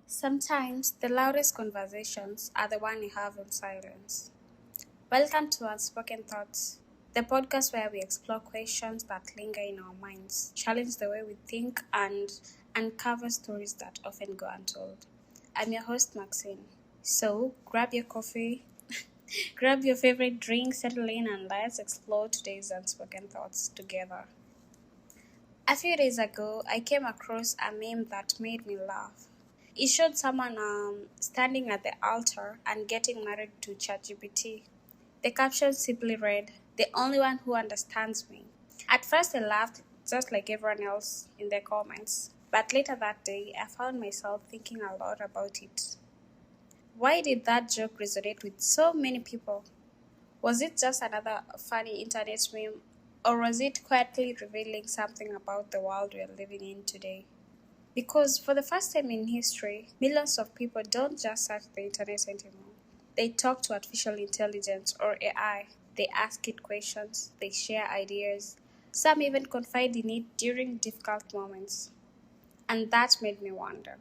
Sometimes the loudest conversations are the one you have in silence. Welcome to Unspoken Thoughts, the podcast where we explore questions that linger in our minds, challenge the way we think, and uncover stories that often go untold. I'm your host, Maxine. So grab your coffee, grab your favorite drink, settle in, and let's explore today's Unspoken Thoughts together. A few days ago, I came across a meme that made me laugh. It showed someone standing at the altar and getting married to ChatGPT. The caption simply read, "The only one who understands me." At first, I laughed just like everyone else in the comments, but later that day, I found myself thinking a lot about it. Why did that joke resonate with so many people? Was it just another funny internet meme, or was it quietly revealing something about the world we are living in today? Because for the first time in history, millions of people don't just search the internet anymore. They talk to artificial intelligence or AI. They ask it questions. They share ideas. Some even confide in it during difficult moments. And that made me wonder,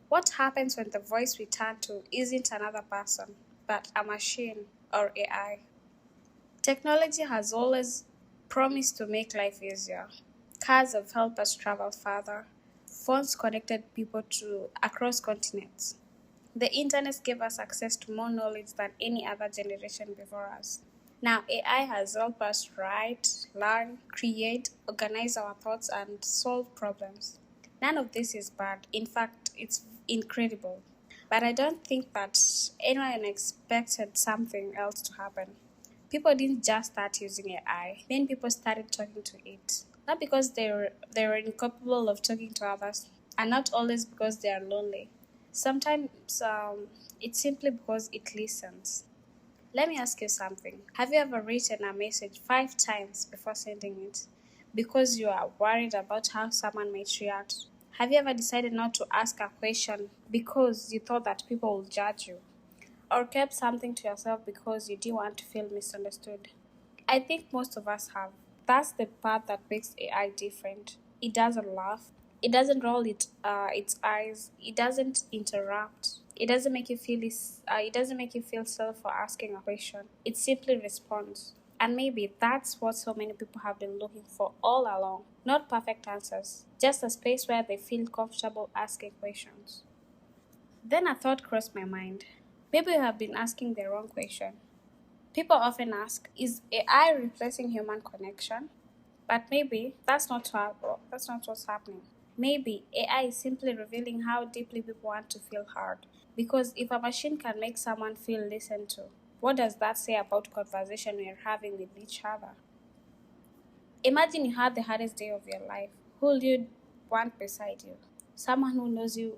what happens when the voice we turn to isn't another person, but a machine or AI? Technology has always promised to make life easier. Cars have helped us travel farther. Phones connected people to across continents. The internet gave us access to more knowledge than any other generation before us. Now AI has helped us write, learn, create, organize our thoughts, and solve problems. None of this is bad. In fact, it's incredible. But I don't think that anyone expected something else to happen. People didn't just start using AI. Then people started talking to it. Not because they were incapable of talking to others, and not always because they are lonely. Sometimes it's simply because it listens. Let me ask you something. Have you ever written a message 5 times before sending it? Because you are worried about how someone might react? Have you ever decided not to ask a question because you thought that people will judge you? Or kept something to yourself because you didn't want to feel misunderstood? I think most of us have. That's the part that makes AI different. It doesn't laugh. It doesn't roll its eyes. It doesn't interrupt. It doesn't make you feel it doesn't make you feel silly for asking a question. It simply responds. And maybe that's what so many people have been looking for all along. Not perfect answers, just a space where they feel comfortable asking questions. Then a thought crossed my mind. Maybe you have been asking the wrong question. People often ask, is AI replacing human connection? But maybe that's not what's happening. Maybe AI is simply revealing how deeply people want to feel heard. Because if a machine can make someone feel listened to, what does that say about conversation we're having with each other? Imagine you had the hardest day of your life. Who would you want beside you? Someone who knows you,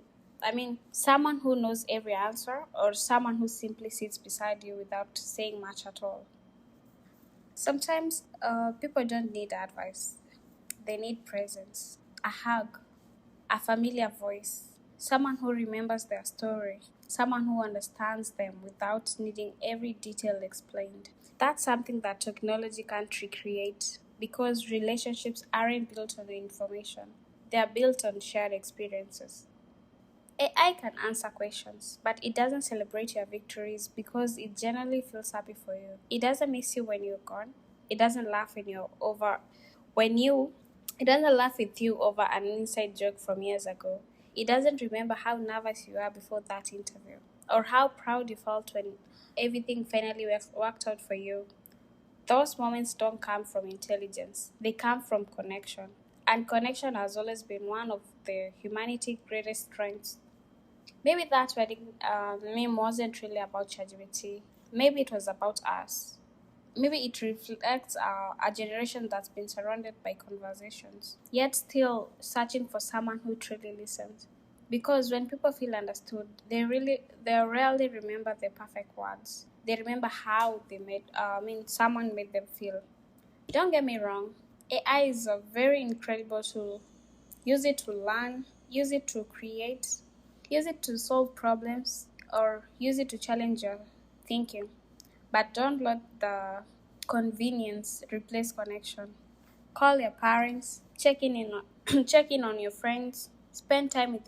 someone who knows every answer, or someone who simply sits beside you without saying much at all? Sometimes people don't need advice, they need presence, a hug, a familiar voice, someone who remembers their story, someone who understands them without needing every detail explained. That's something that technology can't recreate because relationships aren't built on information, they are built on shared experiences. AI can answer questions, but it doesn't celebrate your victories because it generally feels happy for you. It doesn't miss you when you're gone. It doesn't laugh when you it doesn't laugh with you over an inside joke from years ago. It doesn't remember how nervous you were before that interview or how proud you felt when everything finally worked out for you. Those moments don't come from intelligence. They come from connection. And connection has always been one of the humanity's greatest strengths. Maybe that wedding meme wasn't really about ChatGPT. Maybe it was about us. Maybe it reflects a generation that's been surrounded by conversations, yet still searching for someone who truly listens. Because when people feel understood, they rarely remember the perfect words. They remember how someone made them feel. Don't get me wrong, AI is a very incredible tool. Use it to learn, use it to create, use it to solve problems, or use it to challenge your thinking. But don't let the convenience replace connection. Call your parents, check in on check in on your friends, Spend time with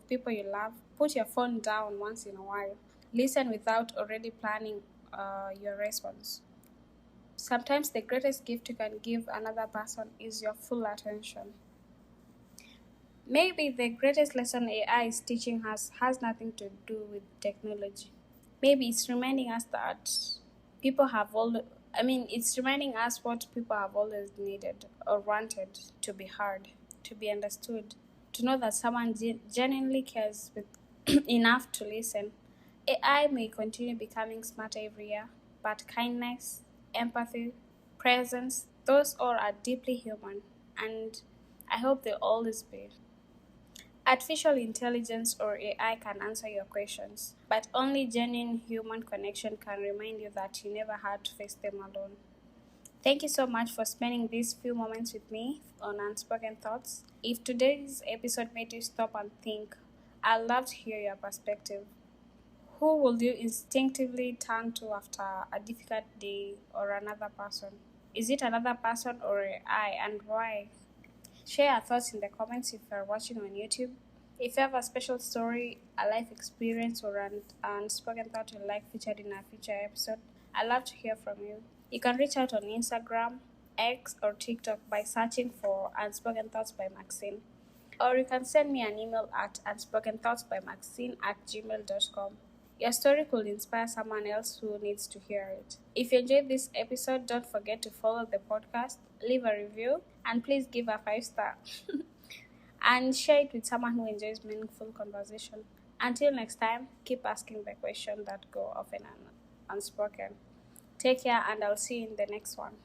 people you love. Put your phone down once in a while. Listen without already planning your response. Sometimes the greatest gift you can give another person is your full attention. Maybe the greatest lesson AI is teaching us has nothing to do with technology. Maybe it's reminding us that people have all it's reminding us what people have always needed or wanted: to be heard, to be understood, to know that someone genuinely cares with enough to listen. AI may continue becoming smarter every year, but kindness, empathy, presence, those all are deeply human, and I hope they'll always be. Artificial intelligence or AI can answer your questions, but only genuine human connection can remind you that you never had to face them alone. Thank you so much for spending these few moments with me on Unspoken Thoughts. If today's episode made you stop and think, I'd love to hear your perspective. Who will you instinctively turn to after a difficult day, or another person? Is it another person or AI, and why? Share your thoughts in the comments if you're watching on YouTube. If you have a special story, a life experience, or an unspoken thought you'd like featured in a future episode, I'd love to hear from you. You can reach out on Instagram, X, or TikTok by searching for Unspoken Thoughts by Maxine. Or you can send me an email at unspokenthoughtsbymaxine@gmail.com. Your story could inspire someone else who needs to hear it. If you enjoyed this episode, don't forget to follow the podcast, leave a review, and please give a 5 star. And share it with someone who enjoys meaningful conversation. Until next time, keep asking the questions that go often unspoken. Take care, and I'll see you in the next one.